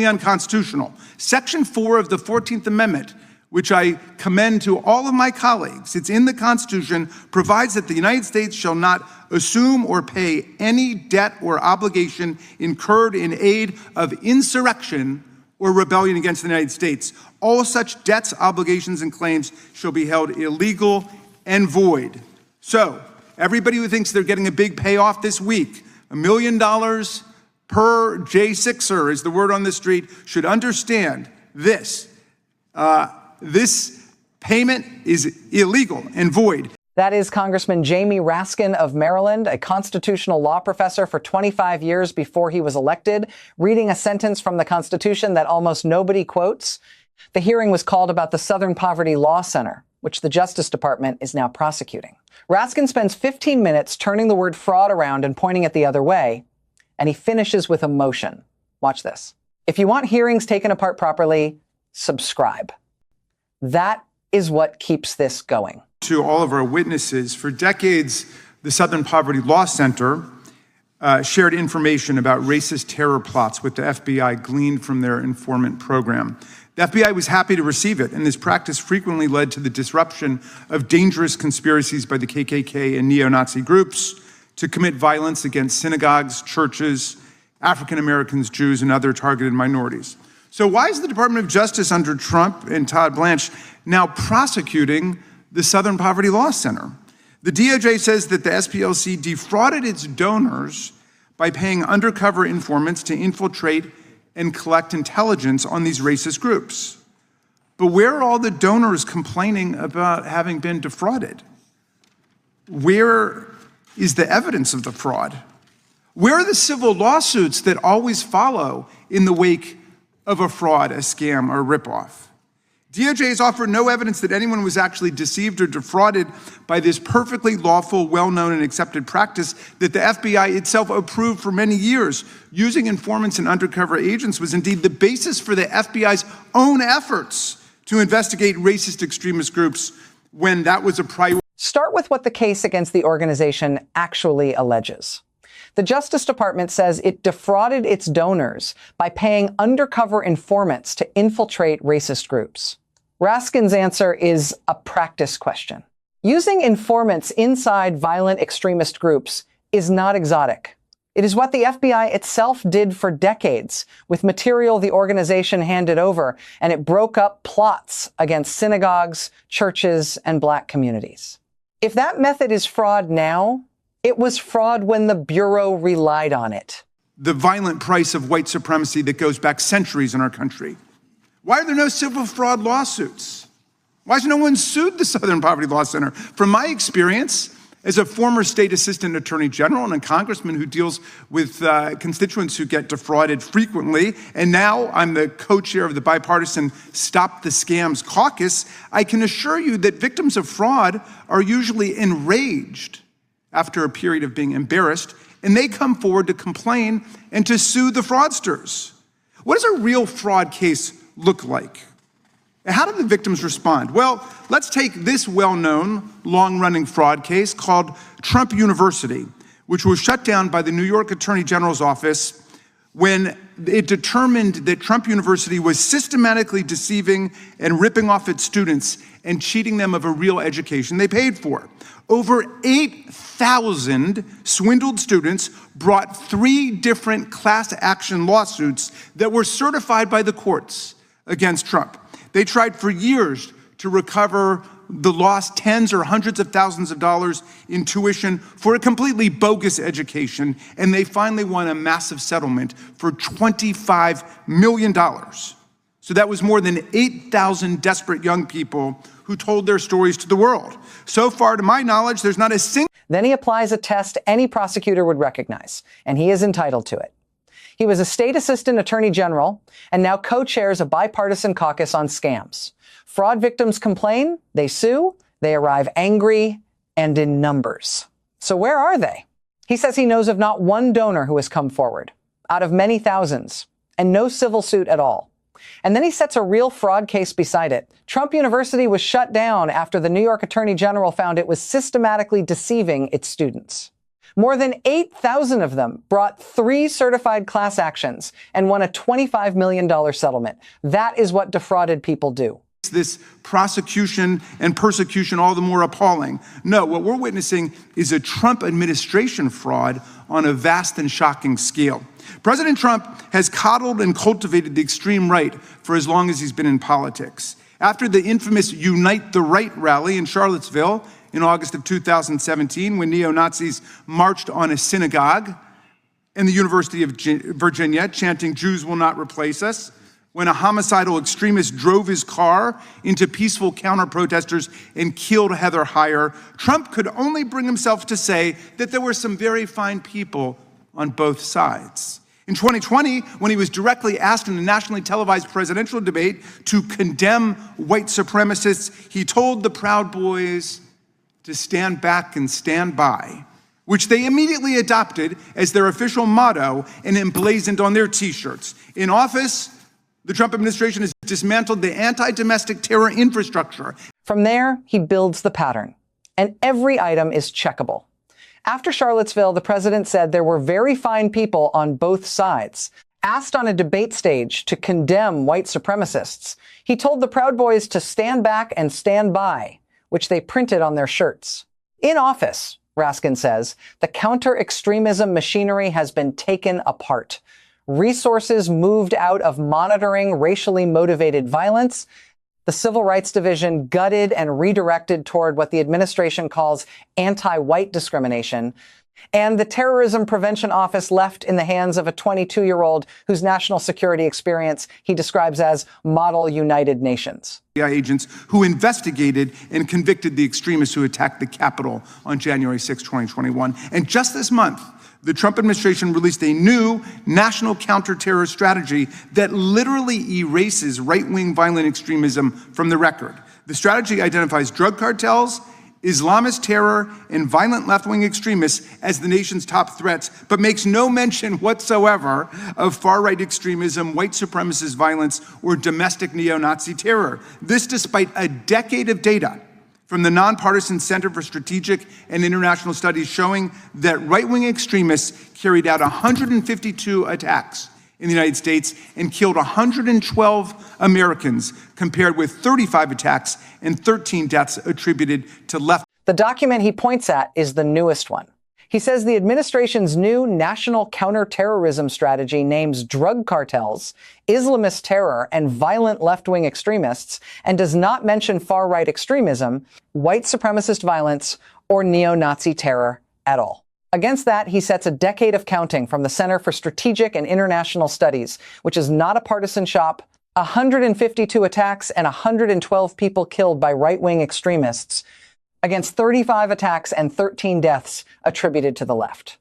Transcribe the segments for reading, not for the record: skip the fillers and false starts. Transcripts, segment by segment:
unconstitutional. Section 4 of the 14th Amendment, which I commend to all of my colleagues, it's in the Constitution, provides that the United States shall not assume or pay any debt or obligation incurred in aid of insurrection or rebellion against the United States. All such debts, obligations, and claims shall be held illegal and void. So, everybody who thinks they're getting a big payoff this week, $1 million per J6er is the word on the street, should understand this. This payment is illegal and void. That is Congressman Jamie Raskin of Maryland, a constitutional law professor for 25 years before he was elected, reading a sentence from the Constitution that almost nobody quotes. The hearing was called about the Southern Poverty Law Center, which the Justice Department is now prosecuting. Raskin spends 15 minutes turning the word fraud around and pointing it the other way, and he finishes with a motion. Watch this. If you want hearings taken apart properly, subscribe. That is what keeps this going. To all of our witnesses, for decades, the Southern Poverty Law Center shared information about racist terror plots with the FBI gleaned from their informant program. The FBI was happy to receive it, and this practice frequently led to the disruption of dangerous conspiracies by the KKK and neo-Nazi groups to commit violence against synagogues, churches, African Americans, Jews, and other targeted minorities. So why is the Department of Justice under Trump and Todd Blanche now prosecuting the Southern Poverty Law Center? The DOJ says that the SPLC defrauded its donors by paying undercover informants to infiltrate and collect intelligence on these racist groups. But where are all the donors complaining about having been defrauded? Where is the evidence of the fraud? Where are the civil lawsuits that always follow in the wake of a fraud, a scam, or a ripoff? DOJ has offered no evidence that anyone was actually deceived or defrauded by this perfectly lawful, well-known, and accepted practice that the FBI itself approved for many years. Using informants and undercover agents was indeed the basis for the FBI's own efforts to investigate racist extremist groups when that was a priority. Start with what the case against the organization actually alleges. The Justice Department says it defrauded its donors by paying undercover informants to infiltrate racist groups. Raskin's answer is a practice question. Using informants inside violent extremist groups is not exotic. It is what the FBI itself did for decades with material the organization handed over, and it broke up plots against synagogues, churches, and black communities. If that method is fraud now, it was fraud when the Bureau relied on it. The violent price of white supremacy that goes back centuries in our country. Why are there no civil fraud lawsuits? Why has no one sued the Southern Poverty Law Center? From my experience, as a former state assistant attorney general and a congressman who deals with constituents who get defrauded frequently, and now I'm the co-chair of the bipartisan Stop the Scams caucus, I can assure you that victims of fraud are usually enraged after a period of being embarrassed, and they come forward to complain and to sue the fraudsters. What does a real fraud case look like? How do the victims respond? Well, let's take this well-known, long-running fraud case called Trump University, which was shut down by the New York Attorney General's office when it determined that Trump University was systematically deceiving and ripping off its students and cheating them of a real education they paid for. Over 8,000 swindled students brought 3 different class action lawsuits that were certified by the courts against Trump. They tried for years to recover the lost tens or hundreds of thousands of dollars in tuition for a completely bogus education, and they finally won a massive settlement for $25 million. So that was more than 8,000 desperate young people who told their stories to the world. So far, to my knowledge, there's not a single... Then he applies a test any prosecutor would recognize, and he is entitled to it. He was a state assistant attorney general and now co-chairs a bipartisan caucus on scams. Fraud victims complain, they sue, they arrive angry and in numbers. So where are they? He says he knows of not one donor who has come forward, out of many thousands, and no civil suit at all. And then he sets a real fraud case beside it. Trump University was shut down after the New York Attorney General found it was systematically deceiving its students. More than 8,000 of them brought 3 certified class actions and won a $25 million settlement. That is what defrauded people do. This prosecution and persecution all the more appalling. No, what we're witnessing is a Trump administration fraud on a vast and shocking scale. President Trump has coddled and cultivated the extreme right for as long as he's been in politics. After the infamous Unite the Right rally in Charlottesville in August of 2017, when neo-Nazis marched on a synagogue in the University of Virginia, chanting, "Jews will not replace us," when a homicidal extremist drove his car into peaceful counter-protesters and killed Heather Heyer, Trump could only bring himself to say that there were some very fine people on both sides. In 2020, when he was directly asked in a nationally televised presidential debate to condemn white supremacists, he told the Proud Boys to stand back and stand by, which they immediately adopted as their official motto and emblazoned on their T-shirts. In office, the Trump administration has dismantled the anti-domestic terror infrastructure. From there, he builds the pattern, and every item is checkable. After Charlottesville, the president said there were very fine people on both sides. Asked on a debate stage to condemn white supremacists, he told the Proud Boys to stand back and stand by, which they printed on their shirts. In office, Raskin says, the counter-extremism machinery has been taken apart. Resources moved out of monitoring racially motivated violence. The Civil Rights Division gutted and redirected toward what the administration calls anti-white discrimination. And the Terrorism Prevention Office left in the hands of a 22-year-old whose national security experience he describes as model United Nations. FBI agents who investigated and convicted the extremists who attacked the Capitol on January 6, 2021. And just this month, the Trump administration released a new national counter-terror strategy that literally erases right-wing violent extremism from the record. The strategy identifies drug cartels, Islamist terror, and violent left-wing extremists as the nation's top threats, but makes no mention whatsoever of far-right extremism, white supremacist violence, or domestic neo-Nazi terror. This despite a decade of data from the Nonpartisan Center for Strategic and International Studies showing that right-wing extremists carried out 152 attacks in the United States and killed 112 Americans, compared with 35 attacks and 13 deaths attributed to left. The document he points at is the newest one. He says the administration's new national counter-terrorism strategy names drug cartels, Islamist terror, and violent left-wing extremists, and does not mention far-right extremism, white supremacist violence, or neo-Nazi terror at all. Against that, he sets a decade of counting from the Center for Strategic and International Studies, which is not a partisan shop, 152 attacks and 112 people killed by right-wing extremists, against 35 attacks and 13 deaths attributed to the left.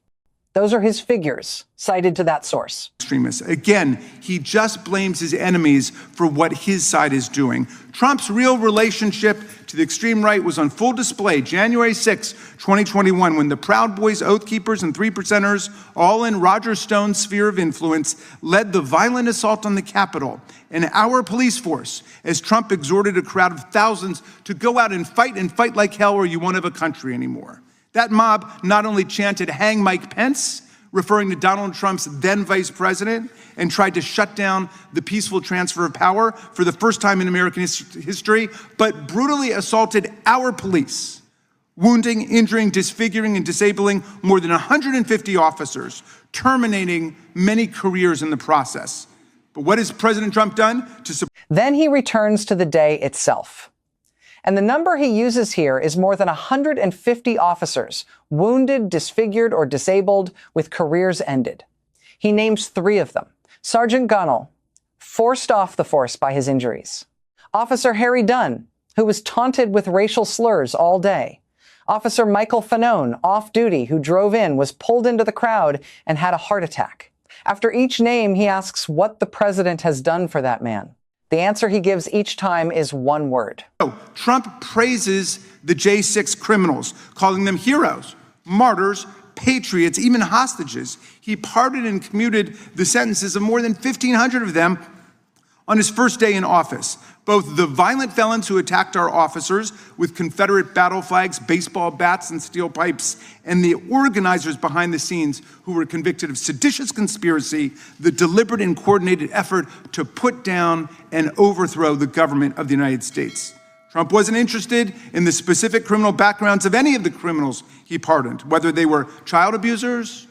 Those are his figures, cited to that source. Extremists. Again, he just blames his enemies for what his side is doing. Trump's real relationship to the extreme right was on full display January 6, 2021, when the Proud Boys, Oath Keepers, and 3%ers, all in Roger Stone's sphere of influence, led the violent assault on the Capitol and our police force as Trump exhorted a crowd of thousands to go out and fight like hell, or you won't have a country anymore. That mob not only chanted, "Hang Mike Pence," referring to Donald Trump's then vice president, and tried to shut down the peaceful transfer of power for the first time in American history, but brutally assaulted our police, wounding, injuring, disfiguring, and disabling more than 150 officers, terminating many careers in the process. But what has President Trump done to support? Then he returns to the day itself. And the number he uses here is more than 150 officers wounded, disfigured, or disabled with careers ended. He names 3 of them. Sergeant Gunnell, forced off the force by his injuries. Officer Harry Dunn, who was taunted with racial slurs all day. Officer Michael Fanone, off duty, who drove in, was pulled into the crowd and had a heart attack. After each name, he asks what the president has done for that man. The answer he gives each time is one word. Trump praises the J6 criminals, calling them heroes, martyrs, patriots, even hostages. He pardoned and commuted the sentences of more than 1,500 of them On his first day in office, both the violent felons who attacked our officers with Confederate battle flags, baseball bats, and steel pipes, and the organizers behind the scenes who were convicted of seditious conspiracy, the deliberate and coordinated effort to put down and overthrow the government of the United States. Trump wasn't interested in the specific criminal backgrounds of any of the criminals he pardoned, whether they were child abusers,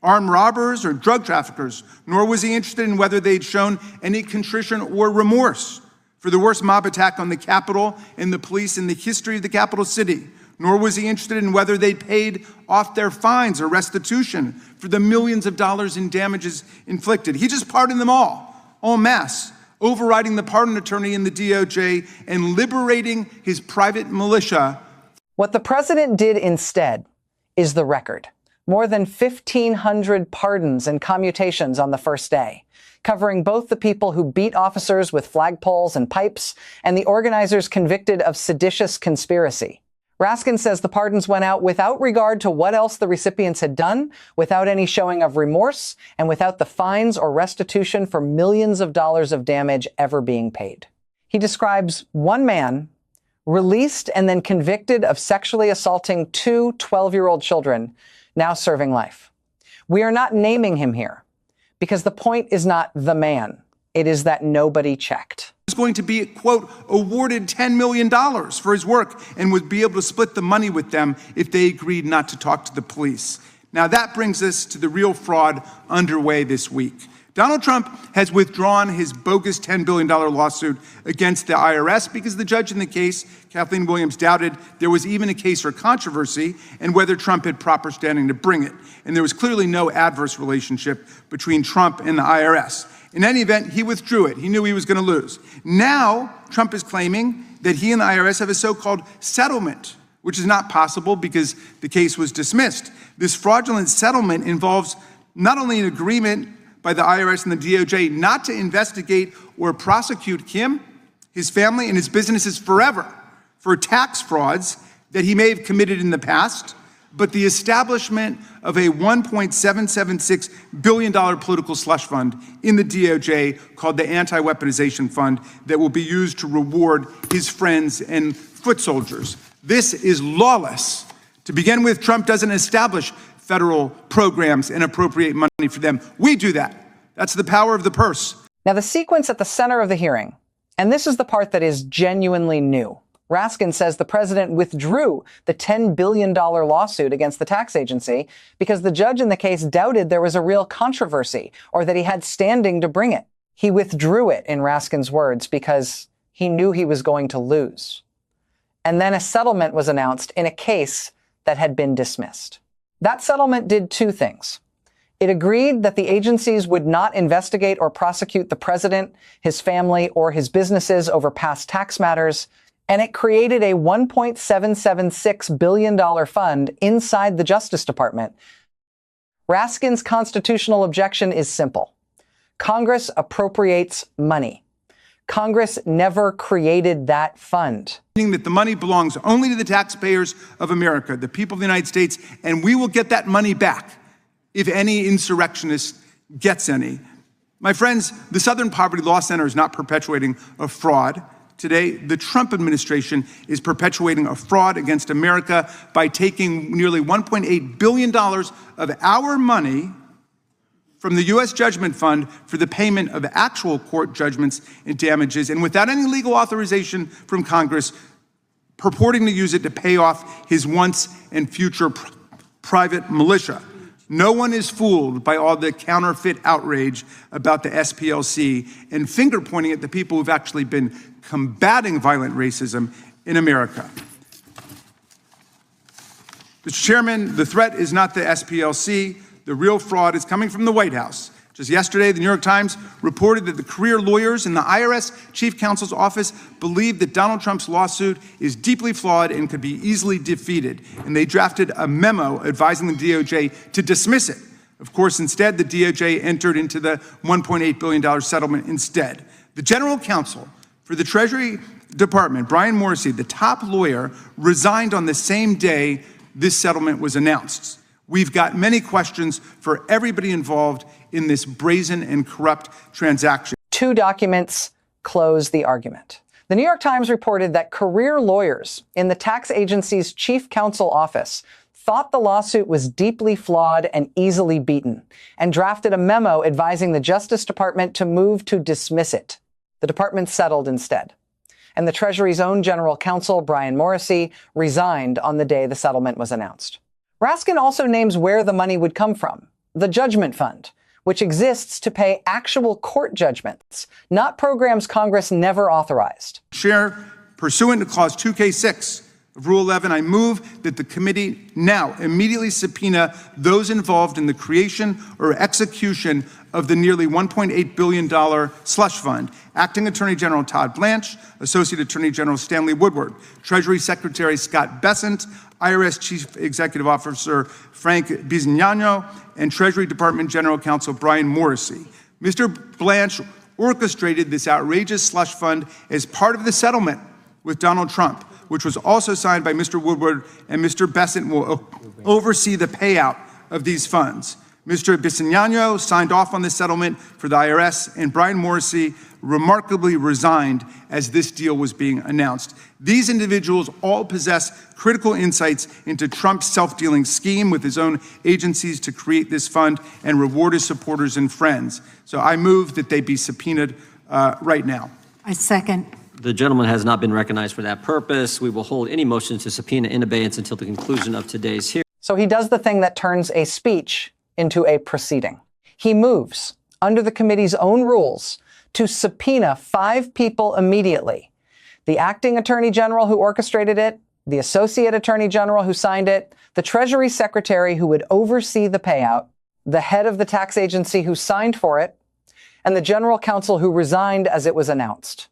armed robbers, or drug traffickers, nor was he interested in whether they'd shown any contrition or remorse for the worst mob attack on the Capitol and the police in the history of the capital city, nor was he interested in whether they paid off their fines or restitution for the millions of dollars in damages inflicted. He just pardoned them all en masse, overriding the pardon attorney in the DOJ and liberating his private militia. What the president did instead is the record. More than 1,500 pardons and commutations on the first day, covering both the people who beat officers with flagpoles and pipes and the organizers convicted of seditious conspiracy. Raskin says the pardons went out without regard to what else the recipients had done, without any showing of remorse, and without the fines or restitution for millions of dollars of damage ever being paid. He describes one man released and then convicted of sexually assaulting two 12-year-old children, now serving life. We are not naming him here because the point is not the man. It is that nobody checked. He was going to be, quote, awarded $10 million for his work and would be able to split the money with them if they agreed not to talk to the police. Now that brings us to the real fraud underway this week. Donald Trump has withdrawn his bogus $10 billion lawsuit against the IRS because the judge in the case, Kathleen Williams, doubted there was even a case or controversy and whether Trump had proper standing to bring it. And there was clearly no adverse relationship between Trump and the IRS. In any event, he withdrew it. He knew he was going to lose. Now, Trump is claiming that he and the IRS have a so-called settlement, which is not possible because the case was dismissed. This fraudulent settlement involves not only an agreement by the IRS and the DOJ not to investigate or prosecute him, his family, and his businesses forever for tax frauds that he may have committed in the past, but the establishment of a $1.776 billion political slush fund in the DOJ called the Anti-Weaponization Fund that will be used to reward his friends and foot soldiers. This is lawless. To begin with, Trump doesn't establish federal programs and appropriate money for them. We do that. That's the power of the purse. Now, the sequence at the center of the hearing, and this is the part that is genuinely new. Raskin says the president withdrew the $10 billion lawsuit against the tax agency because the judge in the case doubted there was a real controversy or that he had standing to bring it. He withdrew it, in Raskin's words, because he knew he was going to lose. And then a settlement was announced in a case that had been dismissed. That settlement did two things. It agreed that the agencies would not investigate or prosecute the president, his family, or his businesses over past tax matters, and it created a $1.776 billion fund inside the Justice Department. Raskin's constitutional objection is simple. Congress appropriates money. Congress never created that fund. Meaning that the money belongs only to the taxpayers of America, the people of the United States, and we will get that money back if any insurrectionist gets any. My friends, the Southern Poverty Law Center is not perpetuating a fraud. Today, the Trump administration is perpetuating a fraud against America by taking nearly $1.8 billion of our money from the U.S. Judgment Fund for the payment of actual court judgments and damages, and without any legal authorization from Congress, purporting to use it to pay off his once and future private militia. No one is fooled by all the counterfeit outrage about the SPLC and finger-pointing at the people who've actually been combating violent racism in America. Mr. Chairman, the threat is not the SPLC. The real fraud is coming from the White House. Just yesterday, the New York Times reported that the career lawyers in the IRS Chief Counsel's office believe that Donald Trump's lawsuit is deeply flawed and could be easily defeated. And they drafted a memo advising the DOJ to dismiss it. Of course, instead, the DOJ entered into the $1.8 billion settlement instead. The general counsel for the Treasury Department, Brian Morrissey, the top lawyer, resigned on the same day this settlement was announced. We've got many questions for everybody involved in this brazen and corrupt transaction. Two documents close the argument. The New York Times reported that career lawyers in the tax agency's chief counsel office thought the lawsuit was deeply flawed and easily beaten, and drafted a memo advising the Justice Department to move to dismiss it. The department settled instead. And the Treasury's own general counsel, Brian Morrissey, resigned on the day the settlement was announced. Raskin also names where the money would come from: the Judgment Fund, which exists to pay actual court judgments, not programs Congress never authorized. Chair, pursuant to Clause 2K6 of Rule 11, I move that the committee now immediately subpoena those involved in the creation or execution of the nearly $1.8 billion slush fund: Acting Attorney General Todd Blanche, Associate Attorney General Stanley Woodward, Treasury Secretary Scott Bessent, IRS Chief Executive Officer Frank Bisignano, and Treasury Department General Counsel Brian Morrissey. Mr. Blanche orchestrated this outrageous slush fund as part of the settlement with Donald Trump, which was also signed by Mr. Woodward, and Mr. Bessent will oversee the payout of these funds. Mr. Bisignano signed off on the settlement for the IRS, and Brian Morrissey remarkably resigned as this deal was being announced. These individuals all possess critical insights into Trump's self-dealing scheme with his own agencies to create this fund and reward his supporters and friends. So I move that they be subpoenaed right now. I second. The gentleman has not been recognized for that purpose. We will hold any motion to subpoena in abeyance until the conclusion of today's hearing. So he does the thing that turns a speech into a proceeding. He moves, under the committee's own rules, to subpoena 5 people immediately: the acting attorney general who orchestrated it, the associate attorney general who signed it, the Treasury secretary who would oversee the payout, the head of the tax agency who signed for it, and the general counsel who resigned as it was announced.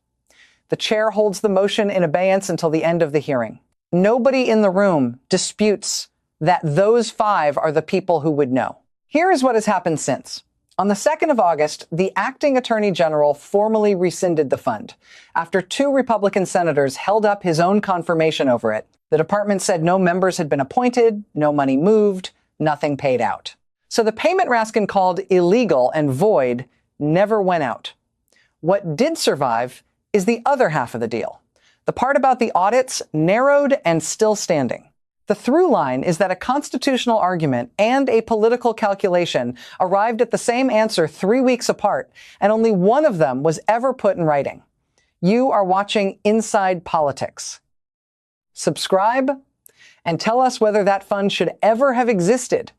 The chair holds the motion in abeyance until the end of the hearing. Nobody in the room disputes that those 5 are the people who would know. Here is what has happened since. On the 2nd of August, the acting attorney general formally rescinded the fund after 2 Republican senators held up his own confirmation over it. The department said no members had been appointed, no money moved, nothing paid out. So the payment Raskin called illegal and void never went out. What did survive is the other half of the deal, the part about the audits, narrowed and still standing. The through line is that a constitutional argument and a political calculation arrived at the same answer 3 weeks apart, and only one of them was ever put in writing. You are watching Inside Politics. Subscribe and tell us whether that fund should ever have existed